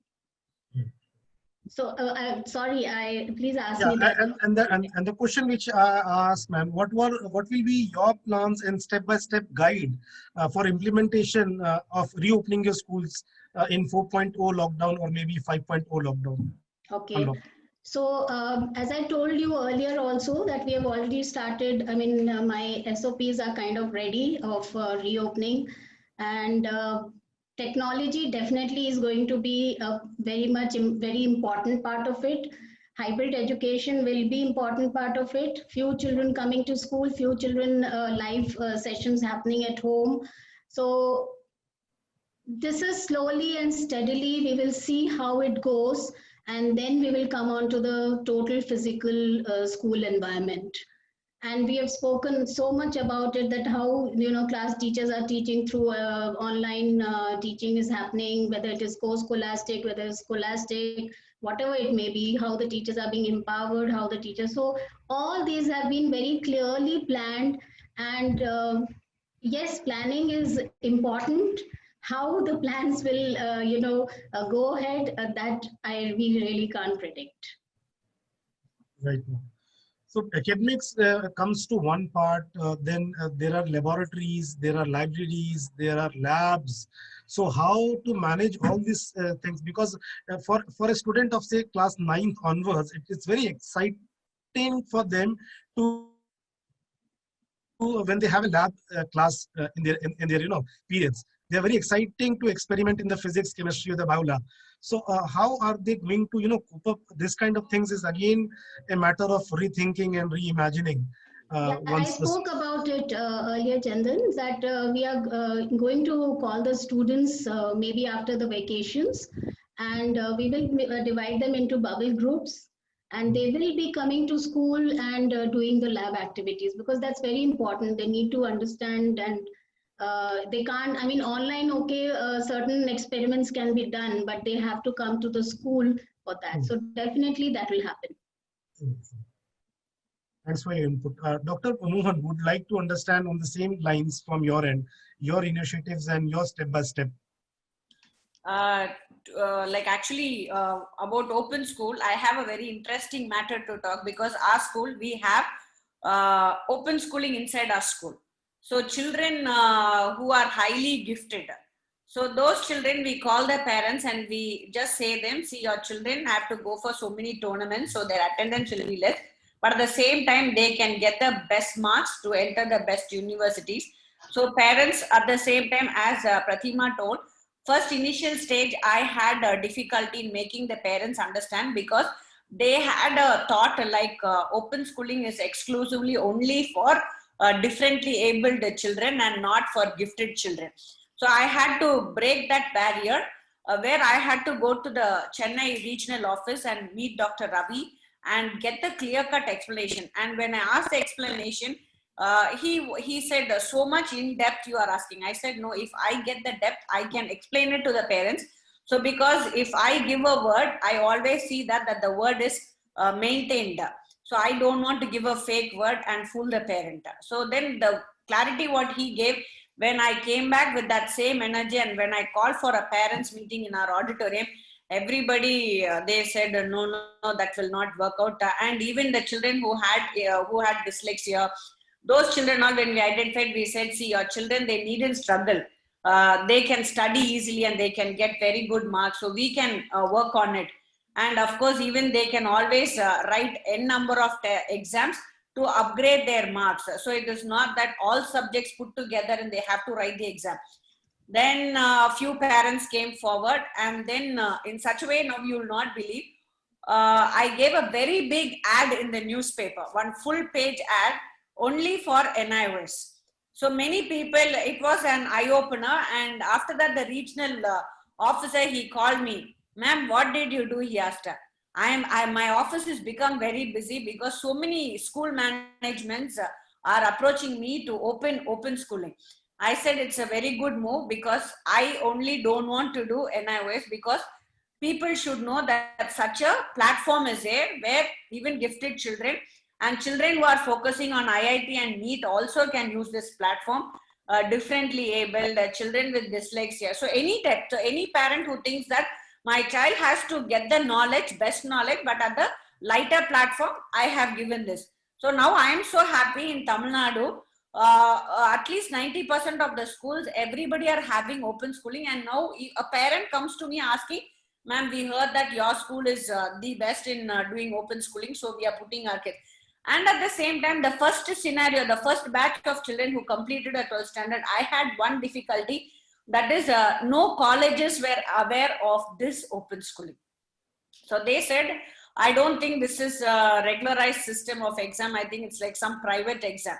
D: So I'm sorry, please ask me that.
A: And the question which I asked, ma'am, what will be your plans and step-by-step guide for implementation of reopening your schools in 4.0 lockdown or maybe 5.0 lockdown?
D: Okay.
A: Unlock.
D: So as I told you earlier also, that we have already started, my SOPs are kind of ready of reopening, and technology definitely is going to be a very important part of it. Hybrid education will be important part of it. Few children coming to school, few children live sessions happening at home. So this is slowly and steadily, we will see how it goes, and then we will come on to the total physical school environment. And we have spoken so much about it, that how, class teachers are teaching through online teaching is happening, whether it is co-scholastic, whether it's scholastic, whatever it may be, how the teachers are being empowered, how the teachers, so all these have been very clearly planned. And yes, planning is important. How the plans will, go ahead, that we really can't predict.
A: Right. So academics comes to one part, then there are laboratories, there are libraries, there are labs. So how to manage all these things? Because for a student of say class 9th onwards, it's very exciting for them to when they have a lab class in their periods. They are very exciting to experiment in the physics, chemistry, or the bio lab. So how are they going to cope up? This kind of things is again a matter of rethinking and reimagining.
D: I spoke about it earlier, Chandan, that we are going to call the students maybe after the vacations, and we will divide them into bubble groups, and they will be coming to school and doing the lab activities, because that's very important. They need to understand, and they can't, online, okay, certain experiments can be done, but they have to come to the school for that. So definitely that will happen.
A: Thanks for your input. Dr. Mohan would like to understand on the same lines from your end, your initiatives and your step-by-step.
E: Actually, about open school, I have a very interesting matter to talk, because our school, we have open schooling inside our school. So children who are highly gifted. So those children, we call the parents and we just say them, see, your children have to go for so many tournaments, so their attendance will be less. But at the same time, they can get the best marks to enter the best universities. So parents, at the same time, as Pratima told, first initial stage, I had a difficulty in making the parents understand, because they had a thought like open schooling is exclusively only for differently abled children and not for gifted children. So I had to break that barrier, where I had to go to the Chennai regional office and meet Dr. Ravi and get the clear-cut explanation. And when I asked the explanation, he said, so much in depth you are asking. I said, no, if I get the depth, I can explain it to the parents. So because if I give a word, I always see that the word is maintained. So I don't want to give a fake word and fool the parent. So then the clarity what he gave, when I came back with that same energy, and when I called for a parents meeting in our auditorium, everybody, they said, no, that will not work out. And even the children who had dyslexia, those children, all when we identified, we said, see, your children, they needn't struggle. They can study easily and they can get very good marks. So we can work on it. And of course, even they can always write n number of exams to upgrade their marks. So it is not that all subjects put together and they have to write the exam. Then a few parents came forward, and then in such a way, now you will not believe, I gave a very big ad in the newspaper, one full page ad only for NIOS. So many people, it was an eye-opener. And after that, the regional officer, he called me, ma'am, what did you do? He asked her. My office has become very busy because so many school managements are approaching me to open schooling. I said it's a very good move, because I only don't want to do NIOS, because people should know that such a platform is there where even gifted children and children who are focusing on IIT and NEET also can use this platform. Differently abled children with dyslexia. So any parent who thinks that my child has to get the knowledge, best knowledge, but at the lighter platform, I have given this. So now I am so happy in Tamil Nadu, at least 90% of the schools, everybody are having open schooling. And now a parent comes to me asking, ma'am, we heard that your school is the best in doing open schooling, so we are putting our kids. And at the same time, the first scenario, the first batch of children who completed a 12th standard, I had one difficulty. That is, no colleges were aware of this open schooling. So they said, I don't think this is a regularized system of exam. I think it's like some private exam.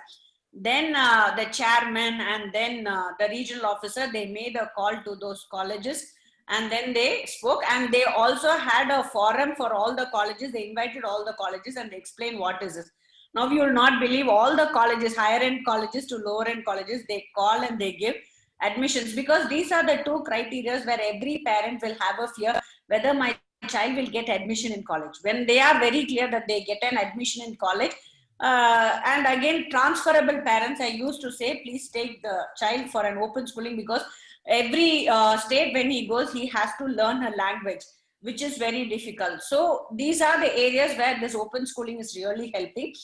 E: Then the chairman and then the regional officer, they made a call to those colleges, and then they spoke, and they also had a forum for all the colleges. They invited all the colleges and they explained what is this. Now you will not believe, all the colleges, higher end colleges to lower end colleges, they call and they give admissions, because these are the two criteria where every parent will have a fear whether my child will get admission in college. When they are very clear that they get an admission in college, and again, transferable parents, I used to say, please take the child for an open schooling, because every state when he goes, he has to learn a language, which is very difficult. So these are the areas where this open schooling is really helping.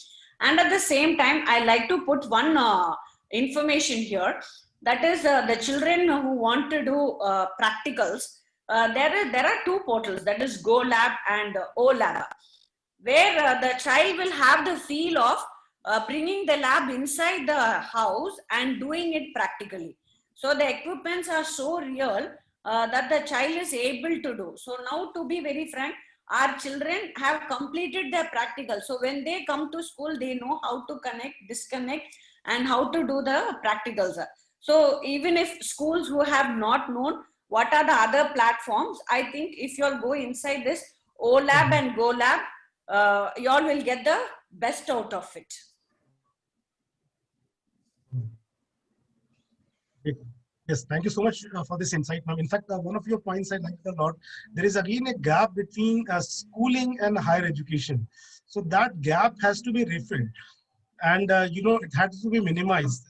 E: And at the same time, I like to put one information here. That is the children who want to do practicals. There are two portals, that is GoLab and OLab, where the child will have the feel of bringing the lab inside the house and doing it practically. So the equipments are so real that the child is able to do. So now, to be very frank, our children have completed their practical. So when they come to school, they know how to connect, disconnect, and how to do the practicals. So even if schools who have not known what are the other platforms, I think if you all go inside this OLab and GoLab, you all will get the best out of it.
A: Yes, thank you so much for this insight, ma'am. In fact, one of your points I liked a lot. There is again a gap between schooling and higher education. So that gap has to be refilled, and it has to be minimized.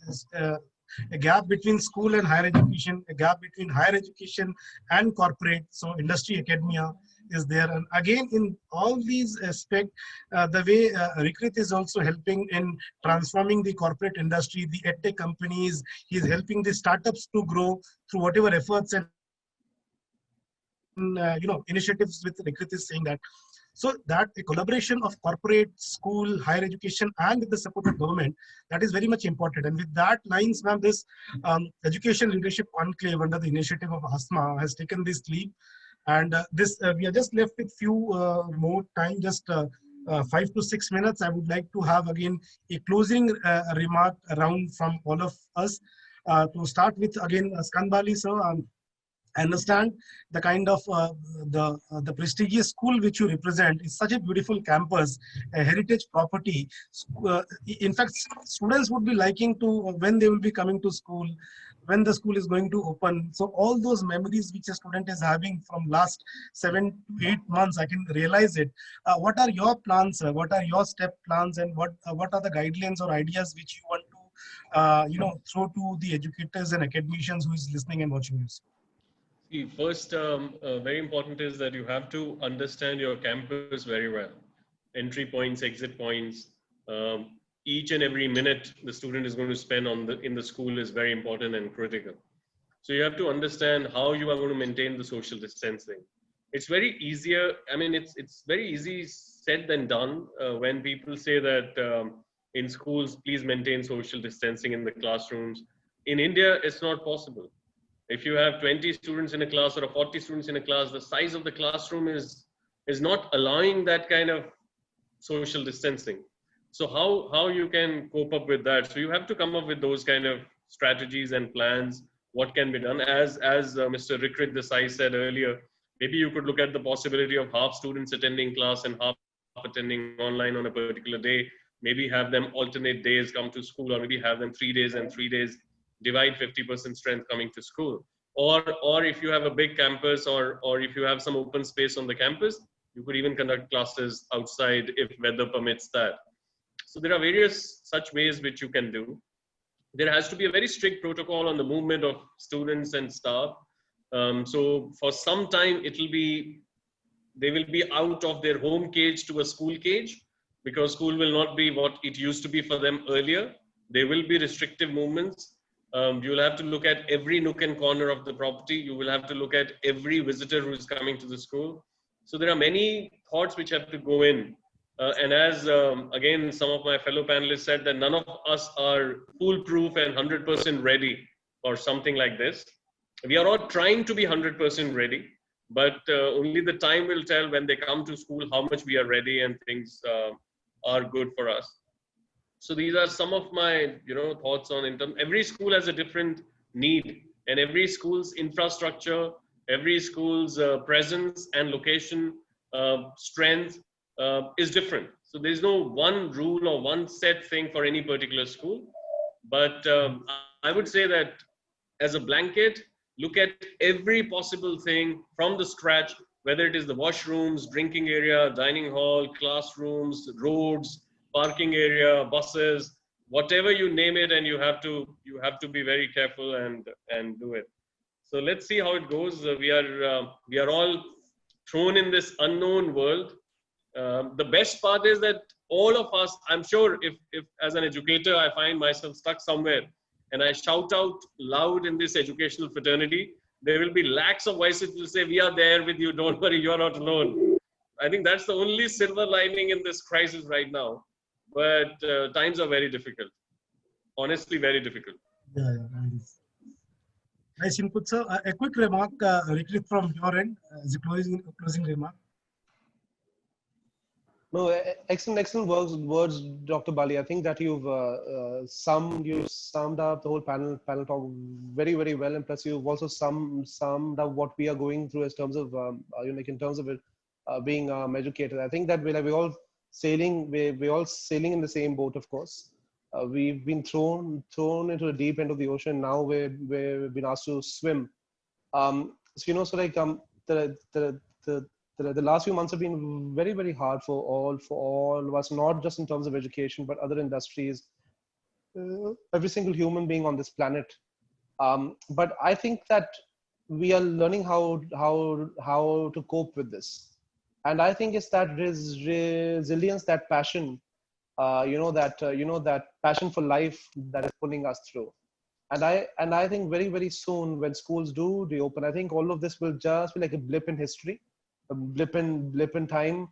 A: A gap between school and higher education, a gap between higher education and corporate, so industry, academia, is there. And again, in all these aspects, the way Rikrit is also helping in transforming the corporate industry, the edtech companies, he is helping the startups to grow through whatever efforts and initiatives with Rikrit is saying that. So that a collaboration of corporate, school, higher education, and with the support of government, that is very much important. And with that lines, ma'am, this education leadership conclave under the initiative of ASMA has taken this leap. And we are just left with few more time, just 5 to 6 minutes. I would like to have again a closing remark around from all of us. To start with, again, Skandbali sir, I understand the kind of the prestigious school which you represent is such a beautiful campus, a heritage property. In fact, students would be liking to, when they will be coming to school, when the school is going to open. So all those memories which a student is having from last 7 to 8 months, I can realize it. What are your plans, sir? What are your step plans, and what are the guidelines or ideas which you want to throw to the educators and academicians who is listening and watching this?
B: See, first, very important is that you have to understand your campus very well. Entry points, exit points, each and every minute the student is going to spend in the school is very important and critical. So you have to understand how you are going to maintain the social distancing. It's very easier. I mean, it's very easy said than done when people say that in schools, please maintain social distancing in the classrooms. In India, it's not possible. If you have 20 students in a class or 40 students in a class, the size of the classroom is not allowing that kind of social distancing. So how you can cope up with that? So you have to come up with those kind of strategies and plans, what can be done. As Mr. Rikrit Desai said earlier, maybe you could look at the possibility of half students attending class and half attending online on a particular day. Maybe have them alternate days come to school, or maybe have them 3 days and 3 days, divide 50% strength coming to school. Or if you have a big campus, or if you have some open space on the campus, you could even conduct classes outside if weather permits that. So there are various such ways which you can do. There has to be a very strict protocol on the movement of students and staff. So for some time, they will be out of their home cage to a school cage, because school will not be what it used to be for them earlier. There will be restrictive movements. You will have to look at every nook and corner of the property. You will have to look at every visitor who is coming to the school. So there are many thoughts which have to go in. And as, again, some of my fellow panelists said, that none of us are foolproof and 100% ready for something like this. We are all trying to be 100% ready, but only the time will tell when they come to school how much we are ready and things are good for us. So these are some of my thoughts on every school has a different need, and every school's infrastructure, every school's presence and location, strength is different. So there's no one rule or one set thing for any particular school. But I would say that as a blanket, look at every possible thing from the scratch, whether it is the washrooms, drinking area, dining hall, classrooms, roads, parking area, buses, whatever you name it, and you have to be very careful and do it. So let's see how it goes. We are all thrown in this unknown world. The best part is that all of us, I'm sure, if as an educator I find myself stuck somewhere and I shout out loud in this educational fraternity, there will be lakhs of voices to say, we are there with you, don't worry, you're not alone. I think that's the only silver lining in this crisis right now. But times are very difficult. Honestly, very difficult.
A: Yeah, nice input, sir. A quick remark, Rikrit, from your end, as a closing remark.
C: No, excellent words, Dr. Bali. I think that you've summed up the whole panel talk very, very well. And plus, you've also summed up what we are going through in terms of in terms of it being educated. I think that we're all sailing. We're all sailing in the same boat, of course. We've been thrown into the deep end of the ocean. Now we've been asked to swim. The last few months have been very, very hard for all of us, not just in terms of education, but other industries, every single human being on this planet. But I think that we are learning how to cope with this. And I think it's that resilience, that passion, that passion for life that is pulling us through. And I think very, very soon when schools do reopen, I think all of this will just be like a blip in history, a blip in time.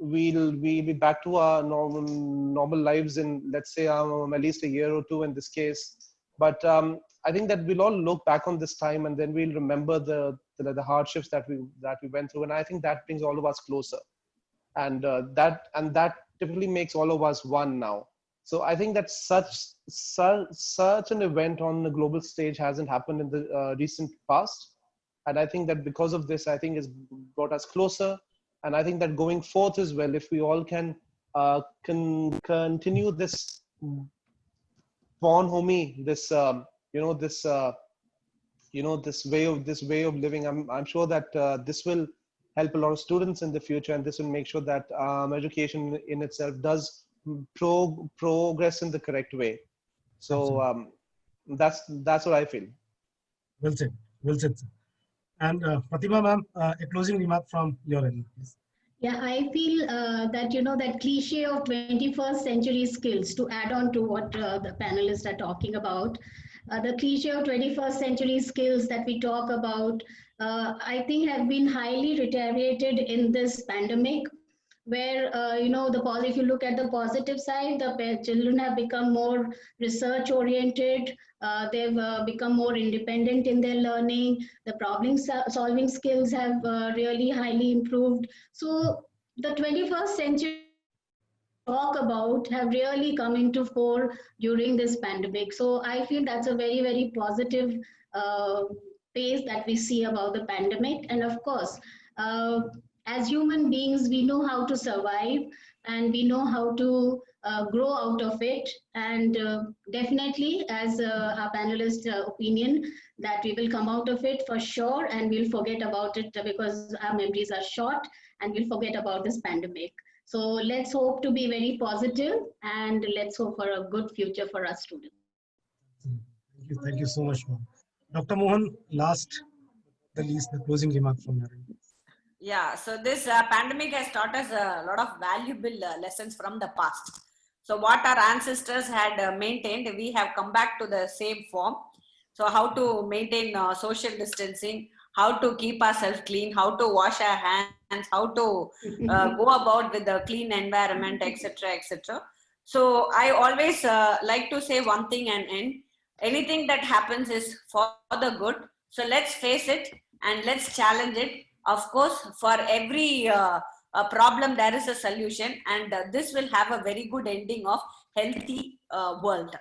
C: We'll be back to our normal lives in, let's say, at least a year or two in this case. But I think that we'll all look back on this time, and then we'll remember the hardships that we went through. And I think that brings all of us closer, and that typically makes all of us one now. So I think that such an event on the global stage hasn't happened in the recent past. And I think that because of this, I think it's brought us closer. And I think that going forth as well, if we all can continue this bonhomie, this way of living, I'm sure that this will help a lot of students in the future, and this will make sure that education in itself does progress in the correct way. So that's what I feel.
A: Well said. Well said, sir. And Pratima ma'am, a closing remark from your end, please.
D: Yeah, I feel that, that cliche of 21st century skills, to add on to what the panelists are talking about, the cliche of 21st century skills that we talk about, I think have been highly reiterated in this pandemic, where, if you look at the positive side, the children have become more research oriented. They've become more independent in their learning. The problem solving skills have really highly improved. So the 21st century talk about have really come into fore during this pandemic. So I feel that's a very, very positive pace that we see about the pandemic. And of course, as human beings, we know how to survive, and we know how to grow out of it. And definitely, as our panelist opinion, that we will come out of it for sure, and we'll forget about it because our memories are short, and we'll forget about this pandemic. So let's hope to be very positive, and let's hope for a good future for our students.
A: Thank you so much, ma'am. Dr. Mohan, last but the least, the closing remark from your end.
E: Yeah, so this pandemic has taught us a lot of valuable lessons from the past. So what our ancestors had maintained, we have come back to the same form. So how to maintain social distancing, how to keep ourselves clean, how to wash our hands, how to go about with the clean environment, etc., etc. So I always like to say one thing and end. Anything that happens is for the good. So let's face it and let's challenge it. Of course, for every problem, there is a solution, and this will have a very good ending of healthy world.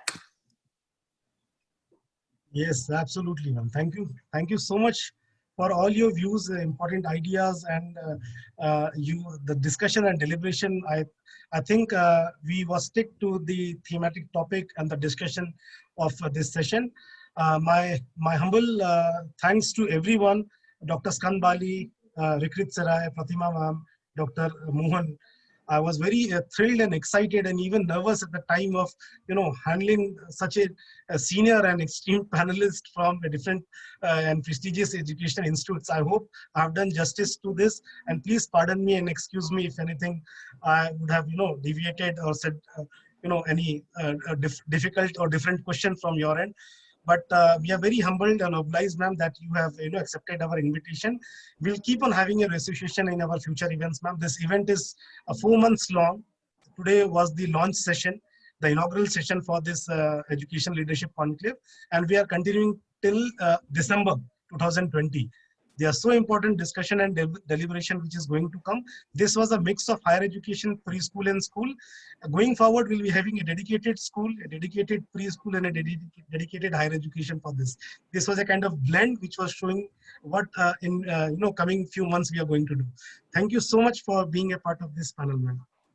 A: Yes, absolutely, ma'am. Thank you. Thank you so much for all your views, important ideas, and the discussion and deliberation. I think we will stick to the thematic topic and the discussion of this session. My humble thanks to everyone, Dr. Skand Bali, Rikrit Sarai, Pratima ma'am, Dr. Mohan. I was very thrilled and excited and even nervous at the time of, handling such a senior and esteemed panelist from a different and prestigious educational institutes. I hope I've done justice to this, and please pardon me and excuse me if anything I would have, deviated or said, any difficult or different question from your end. But we are very humbled and obliged, ma'am, that you have accepted our invitation. We'll keep on having a association in our future events, ma'am. This event is 4 months long. Today was the launch session, the inaugural session for this Education Leadership Conclave, and we are continuing till December 2020. There are so important discussion and deliberation which is going to come. This was a mix of higher education, preschool and school. Going forward, we'll be having a dedicated school, a dedicated preschool, and a dedicated higher education for this. This was a kind of blend which was showing what in coming few months we are going to do. Thank you so much for being a part of this panel, ma'am.